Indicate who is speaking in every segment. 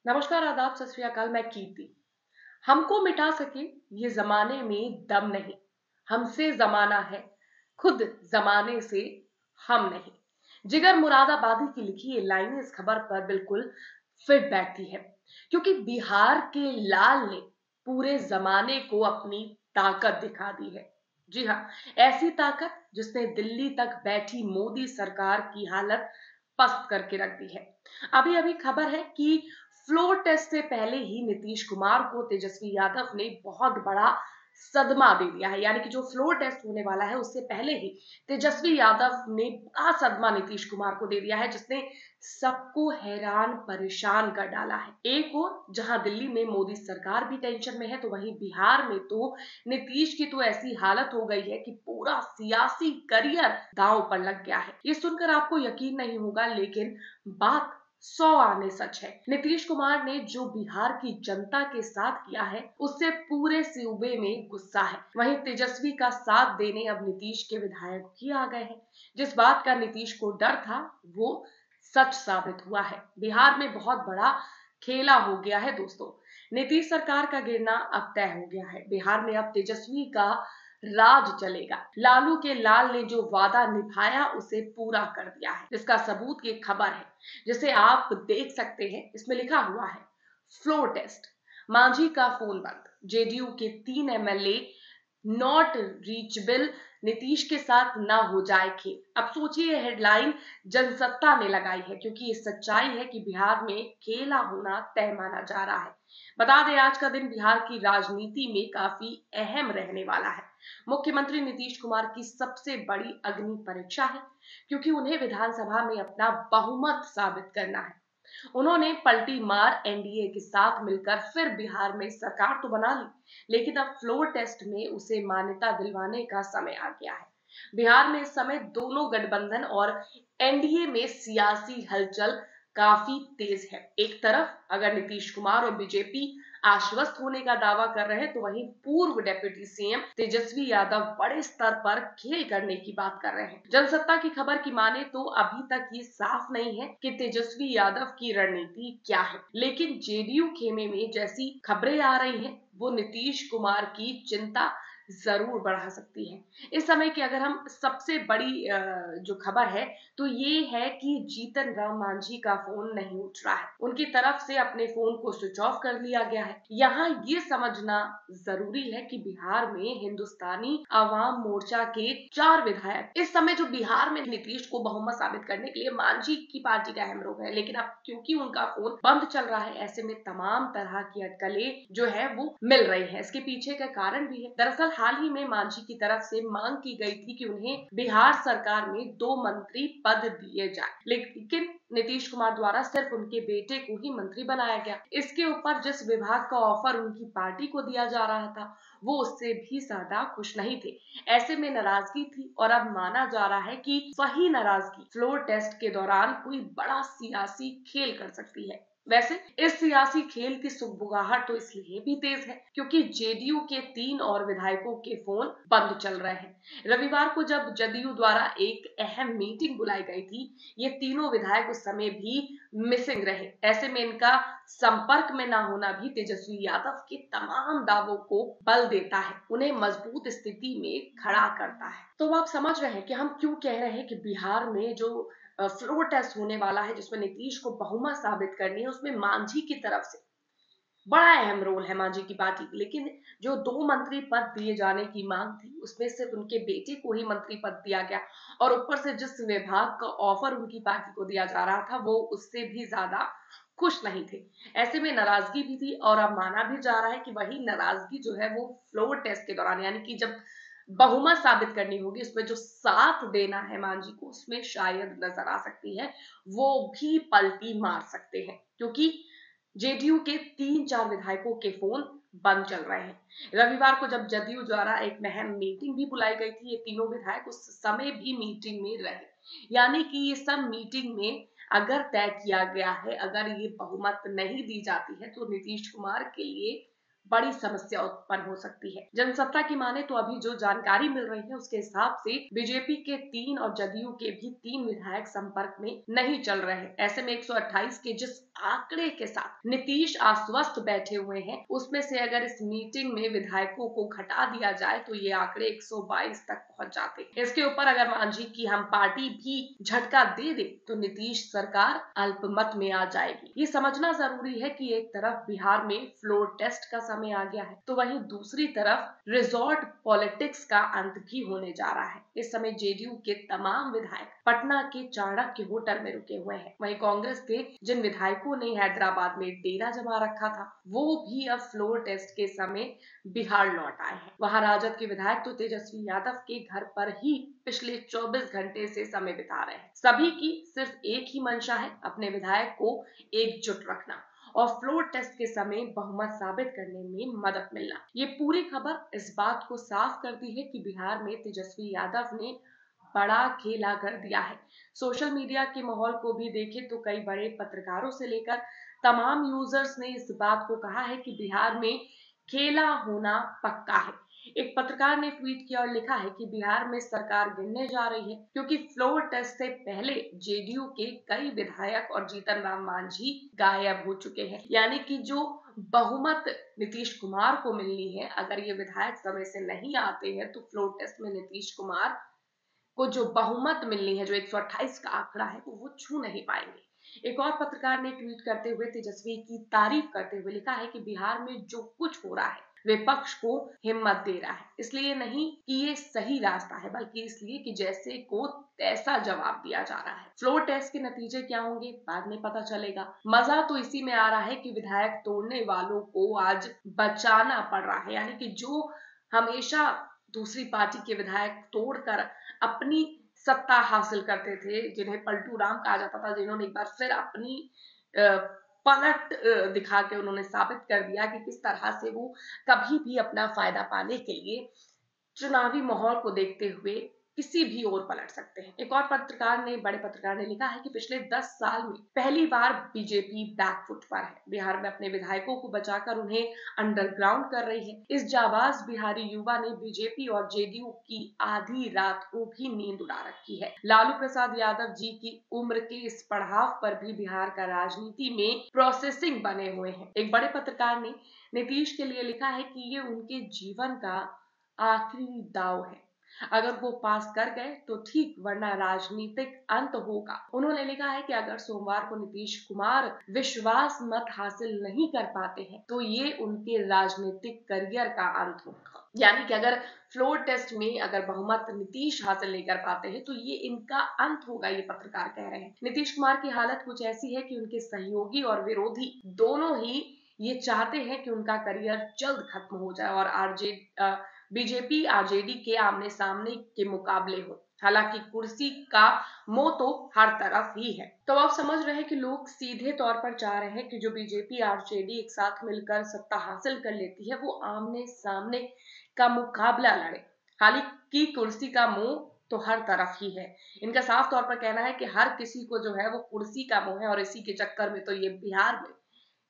Speaker 1: नमस्कार, आदाब, सत श्री अकाल। मैं कीर्ति। हमको मिटा सके ये जमाने में दम नहीं, हमसे जमाना है, खुद जमाने से हम नहीं। जिगर मुरादाबादी की लिखी ये लाइनें इस खबर पर बिल्कुल फिट बैठती है, क्योंकि बिहार के लाल ने पूरे जमाने को अपनी ताकत दिखा दी है। जी हाँ, ऐसी ताकत जिसने दिल्ली तक बैठी मोदी सरकार की हालत पस्त करके रख दी है। अभी अभी खबर है कि फ्लोर टेस्ट से पहले ही नीतीश कुमार को तेजस्वी यादव ने बहुत बड़ा सदमा दे दिया है। यानी कि जो फ्लोर टेस्ट होने वाला है उससे पहले ही तेजस्वी यादव ने बड़ा सदमा नीतीश कुमार को दे दिया है, जिसने सबको हैरान परेशान कर डाला है। एक और जहां दिल्ली में मोदी सरकार भी टेंशन में है, तो वहीं बिहार में तो नीतीश की तो ऐसी हालत हो गई है कि पूरा सियासी करियर दांव पर लग गया है। ये सुनकर आपको यकीन नहीं होगा, लेकिन बात 100 आने सच है। नीतीश कुमार ने जो बिहार की जनता के साथ किया है, उससे पूरे सूबे में गुस्सा है। वहीं तेजस्वी का साथ देने अब नीतीश के विधायक भी आ गए हैं। जिस बात का नीतीश को डर था, वो सच साबित हुआ है। बिहार में बहुत बड़ा खेला हो गया है दोस्तों। नीतीश सरकार का गिरना अब तय हो गया है। बिहार में अब तेजस्वी का राज चलेगा। लालू के लाल ने जो वादा निभाया उसे पूरा कर दिया है, जिसका सबूत ये खबर है, जिसे आप देख सकते हैं। इसमें लिखा हुआ है, फ्लोर टेस्ट, मांझी का फोन बंद, जेडीयू के 3 एमएलए नॉट रीचेबल, नीतीश के साथ ना हो जाए खेल। अब सोचिए, ये हेडलाइन जनसत्ता ने लगाई है, क्योंकि ये सच्चाई है कि बिहार में खेला होना तय माना जा रहा है। बता दें, आज का दिन बिहार की राजनीति में काफी अहम रहने वाला है। मुख्यमंत्री नीतीश कुमार की सबसे बड़ी अग्नि परीक्षा है, क्योंकि उन्हें विधानसभा में अपना बहुमत साबित करना है। उन्होंने पलटी मार एनडीए के साथ मिलकर फिर बिहार में सरकार तो बना ली, लेकिन अब फ्लोर टेस्ट में उसे मान्यता दिलवाने का समय आ गया है। बिहार में इस समय दोनों गठबंधन और एनडीए में सियासी हलचल काफी तेज है। एक तरफ अगर नीतीश कुमार और बीजेपी आश्वस्त होने का दावा कर रहे हैं, तो वहीं पूर्व डिप्टी सीएम तेजस्वी यादव बड़े स्तर पर खेल करने की बात कर रहे हैं। जनसत्ता की खबर की माने तो अभी तक ये साफ नहीं है कि तेजस्वी यादव की रणनीति क्या है, लेकिन जेडीयू खेमे में जैसी खबरें आ रही हैं, वो नीतीश कुमार की चिंता जरूर बढ़ा सकती है। इस समय की अगर हम सबसे बड़ी जो खबर है, तो ये है कि जीतन राम मांझी का फोन नहीं उठ रहा है। उनकी तरफ से अपने फोन को स्विच ऑफ कर लिया गया है। यहाँ ये समझना जरूरी है कि बिहार में हिंदुस्तानी आवाम मोर्चा के 4 विधायक इस समय जो बिहार में नीतीश को बहुमत साबित करने के लिए मांझी की पार्टी का अहम रोल है, लेकिन अब क्योंकि उनका फोन बंद चल रहा है, ऐसे में तमाम तरह की अटकलें जो है वो मिल रही है। इसके पीछे का कारण भी है। दरअसल हाल ही में मांझी की तरफ से मांग की गई थी कि उन्हें बिहार सरकार में 2 मंत्री पद दिए जाए, लेकिन नीतीश कुमार द्वारा सिर्फ उनके बेटे को ही मंत्री बनाया गया। इसके ऊपर जिस विभाग का ऑफर उनकी पार्टी को दिया जा रहा था, वो उससे भी ज्यादा खुश नहीं थे। ऐसे में नाराजगी थी, और अब माना जा रहा है कि वही नाराजगी फ्लोर टेस्ट के दौरान कोई बड़ा सियासी खेल कर सकती है। वैसे इस सियासी खेल की सुगबुगाहट तो इसलिए भी तेज है, क्योंकि जेडीयू के 3 और विधायकों के फोन बंद चल रहे हैं। रविवार को जब जदयू द्वारा एक अहम मीटिंग बुलाई गई थी, ये तीनों विधायक उस समय भी मिसिंग रहे। ऐसे में इनका संपर्क में ना होना भी तेजस्वी यादव के तमाम दावों को बल देता है, उन्हें मजबूत स्थिति में खड़ा करता है। तो आप समझ रहे हैं कि हम क्यों कह रहे हैं कि बिहार में जो फ्लोर टेस्ट होने वाला है, जिसमें नीतीश को बहुमत साबित करनी है, उसमें मांझी की तरफ से बड़ा अहम रोल है, मांझी की पार्टी। लेकिन जो 2 मंत्री पद दिए जाने की मांग थी, उसमें सिर्फ उनके बेटे को ही मंत्री पद दिया गया, और ऊपर से जिस विभाग का ऑफर उनकी पार्टी को दिया जा रहा था, वो उससे भी ज्यादा खुश नहीं थे। ऐसे में नाराजगी भी थी, और अब माना भी जा रहा है कि वही नाराजगी जो है वो फ्लोर टेस्ट के दौरान, यानी कि जब बहुमत साबित करनी होगी, उसमें जो साथ देना है मांझी को, उसमें शायद नजर आ सकती है। वो भी पलटी मार सकते हैं, क्योंकि जेडीयू के 3-4 विधायकों के फोन बंद चल रहे हैं। रविवार को जब जदयू द्वारा एक अहम मीटिंग भी बुलाई गई थी, ये तीनों विधायक उस समय भी मीटिंग में रहे। यानी कि ये सब मीटिंग में अगर तय किया गया है, अगर ये बहुमत नहीं दी जाती है, तो नीतीश कुमार के लिए बड़ी समस्या उत्पन्न हो सकती है। जनसत्ता की माने तो अभी जो जानकारी मिल रही है उसके हिसाब से बीजेपी के 3 और जदयू के भी 3 विधायक संपर्क में नहीं चल रहे हैं। ऐसे में 128 के जिस आंकड़े के साथ नीतीश आश्वस्त बैठे हुए हैं, उसमें से अगर इस मीटिंग में विधायकों को घटा दिया जाए तो ये आंकड़े 122 तक पहुंच जाते हैं। इसके ऊपर अगर मांझी की हम पार्टी भी झटका दे दे तो नीतीश सरकार अल्पमत में आ जाएगी। ये समझना जरूरी है कि एक तरफ बिहार में फ्लोर टेस्ट का समय आ गया है, तो वहीं दूसरी तरफ रिजॉर्ट पॉलिटिक्स का अंत भी होने जा रहा है। इस समय जेडीयू के तमाम विधायक पटना के चाणक्य होटल में रुके हुए हैं। वहीं कांग्रेस के जिन विधायकों ने हैदराबाद में डेरा जमा रखा था, वो भी अब फ्लोर टेस्ट के समय बिहार लौट आए हैं। वहां राजद के विधायक तो तेजस्वी यादव के घर पर ही पिछले 24 घंटे से समय बिता रहे हैं। सभी की सिर्फ एक ही मंशा है, अपने विधायक को एकजुट रखना और फ्लोर टेस्ट के समय बहुमत साबित करने में मदद मिलना। ये पूरी खबर इस बात को साफ करती है कि बिहार में तेजस्वी यादव ने बड़ा खेला कर दिया है। सोशल मीडिया के माहौल को भी देखें तो कई बड़े पत्रकारों से लेकर तमाम यूजर्स ने इस बात को कहा है कि बिहार में खेला होना पक्का है। एक पत्रकार ने ट्वीट किया और लिखा है कि बिहार में सरकार गिरने जा रही है, क्योंकि फ्लोर टेस्ट से पहले जेडीयू के कई विधायक और जीतन राम मांझी गायब हो चुके हैं। यानी कि जो बहुमत नीतीश कुमार को मिलनी है, अगर ये विधायक समय से नहीं आते हैं तो फ्लोर टेस्ट में नीतीश कुमार को जो बहुमत मिलनी है, जो 128 का आंकड़ा है, वो छू नहीं पाएंगे। एक और पत्रकार ने ट्वीट करते हुए तेजस्वी की तारीफ करते हुए लिखा है कि बिहार में जो कुछ हो रहा है विपक्ष को हिम्मत दे रहा है, इसलिए नहीं कि ये सही रास्ता है, बल्कि इसलिए कि जैसे को तैसा जवाब दिया जा रहा है। फ्लोर टेस्ट के नतीजे क्या होंगे बाद में पता चलेगा। मजा तो इसी में आ रहा है कि विधायक तोड़ने वालों को आज बचाना पड़ रहा है, यानी कि जो हमेशा दूसरी पार्टी के विधायक तोड़कर अपनी सत्ता हासिल करते थे, जिन्हें पलटू राम कहा जाता था, जिन्होंने एक बार फिर अपनी पलट दिखा के उन्होंने साबित कर दिया कि किस तरह से वो कभी भी अपना फायदा पाने के लिए चुनावी माहौल को देखते हुए किसी भी ओर पलट सकते हैं। एक और बड़े पत्रकार ने लिखा है कि पिछले 10 साल में पहली बार बीजेपी बैकफुट पर है। बिहार में अपने विधायकों को बचाकर उन्हें अंडरग्राउंड कर रही है। इस जाबाज बिहारी युवा ने बीजेपी और जेडीयू की आधी रात को भी नींद उड़ा रखी है। लालू प्रसाद यादव जी की उम्र के इस पड़ाव पर भी बिहार का राजनीति में प्रोसेसिंग बने हुए हैं। एक बड़े पत्रकार ने नीतीश के लिए लिखा है कि ये उनके जीवन का आखिरी दाव है। अगर वो पास कर गए तो ठीक, वरना राजनीतिक अंत होगा। उन्होंने लिखा है कि अगर सोमवार को नीतीश कुमार विश्वास मत हासिल नहीं कर पाते हैं तो ये उनके राजनीतिक करियर का अंत होगा। यानी कि अगर फ्लोर टेस्ट में अगर बहुमत नीतीश हासिल नहीं कर पाते हैं तो ये इनका अंत होगा, ये पत्रकार कह रहे हैं। नीतीश कुमार की हालत कुछ ऐसी है कि उनके सहयोगी और विरोधी दोनों ही ये चाहते हैं कि उनका करियर जल्द खत्म हो जाए और बीजेपी आरजेडी के आमने सामने के मुकाबले हो। हालांकि कुर्सी का मोह तो हर तरफ ही है। तो आप समझ रहे हैं कि लोग सीधे तौर पर चाह रहे हैं कि जो बीजेपी आरजेडी एक साथ मिलकर सत्ता हासिल कर लेती है वो आमने सामने का मुकाबला लड़े। हालांकि कुर्सी का मोह तो हर तरफ ही है। इनका साफ तौर पर कहना है कि हर किसी को जो है वो कुर्सी का मोह है और इसी के चक्कर में तो ये बिहार में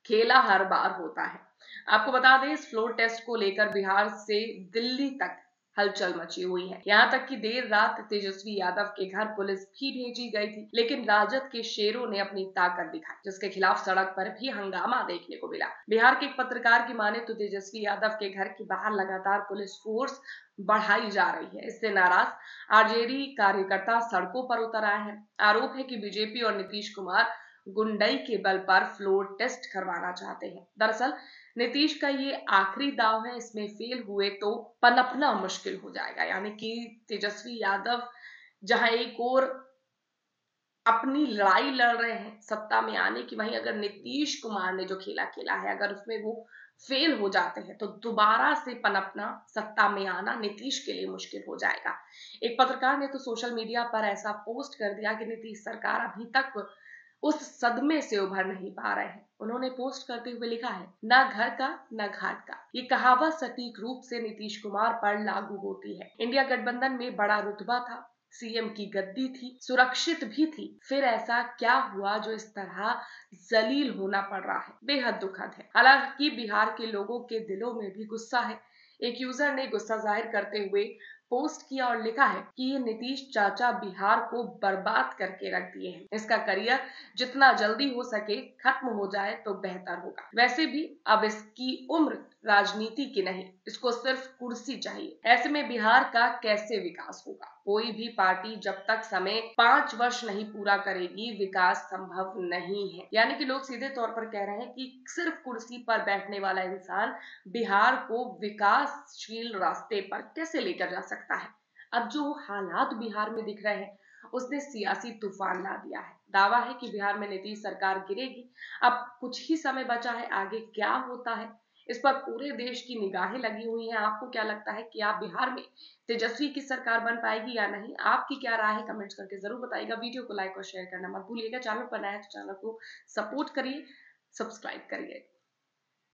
Speaker 1: खेला हर बार होता है। आपको बता दें इस फ्लोर टेस्ट को लेकर बिहार से दिल्ली तक हलचल मची हुई है। यहाँ तक कि देर रात तेजस्वी यादव के घर पुलिस भी भेजी गई थी, लेकिन राजद के शेरों ने अपनी ताकत दिखाई, जिसके खिलाफ सड़क पर भी हंगामा देखने को मिला। बिहार के एक पत्रकार की माने तो तेजस्वी यादव के घर के बाहर लगातार पुलिस फोर्स बढ़ाई जा रही है। इससे नाराज आरजेडी कार्यकर्ता सड़कों पर उतर आए हैं। आरोप है कि बीजेपी और नीतीश कुमार गुंडई के बल पर फ्लोर टेस्ट करवाना चाहते हैं। दरअसल नीतीश का ये आखिरी दाव है, इसमें फेल हुए तो पनपना मुश्किल हो जाएगा। यानी कि तेजस्वी यादव जहां एक और अपनी लड़ाई लड़ रहे हैं सत्ता में आने की, वहीं अगर नीतीश कुमार ने जो खेला खेला है अगर उसमें वो फेल हो जाते हैं तो दोबारा से पनपना, सत्ता में आना नीतीश के लिए मुश्किल हो जाएगा। एक पत्रकार ने तो सोशल मीडिया पर ऐसा पोस्ट कर दिया कि नीतीश सरकार अभी तक उस सदमे से उभर नहीं पा रहे हैं। उन्होंने पोस्ट करते हुए लिखा है, ना घर का ना घाट का। ये कहावत सटीक रूप से नीतीश कुमार पर लागू होती है। इंडिया गठबंधन में बड़ा रुतबा था, सीएम की गद्दी थी, सुरक्षित भी थी, फिर ऐसा क्या हुआ जो इस तरह जलील होना पड़ रहा है? बेहद दुखद है। हालांकि बिहार के लोगों के दिलों में भी गुस्सा है। एक यूजर ने गुस्सा जाहिर करते हुए पोस्ट किया और लिखा है कि ये नीतीश चाचा बिहार को बर्बाद करके रख दिए हैं। इसका करियर जितना जल्दी हो सके खत्म हो जाए तो बेहतर होगा। वैसे भी अब इसकी उम्र राजनीति की नहीं, इसको सिर्फ कुर्सी चाहिए। ऐसे में बिहार का कैसे विकास होगा? कोई भी पार्टी जब तक समय 5 वर्ष नहीं पूरा करेगी, विकास संभव नहीं है। यानी कि लोग सीधे तौर पर कह रहे हैं कि सिर्फ कुर्सी पर बैठने वाला इंसान बिहार को विकासशील रास्ते पर कैसे लेकर जा सकता है? अब जो हालात बिहार में दिख रहे हैं, उसने सियासी तूफान ला दिया है। दावा है कि बिहार में नीतीश सरकार गिरेगी। अब कुछ ही समय बचा है, आगे क्या होता है इस पर पूरे देश की निगाहें लगी हुई हैं। आपको क्या लगता है कि आप बिहार में तेजस्वी की सरकार बन पाएगी या नहीं? आपकी क्या राय है? कमेंट्स करके जरूर बताइएगा। वीडियो को लाइक और शेयर करना मत भूलिएगा। चैनल पर नया है तो चैनल को सपोर्ट करिए, सब्सक्राइब करिए।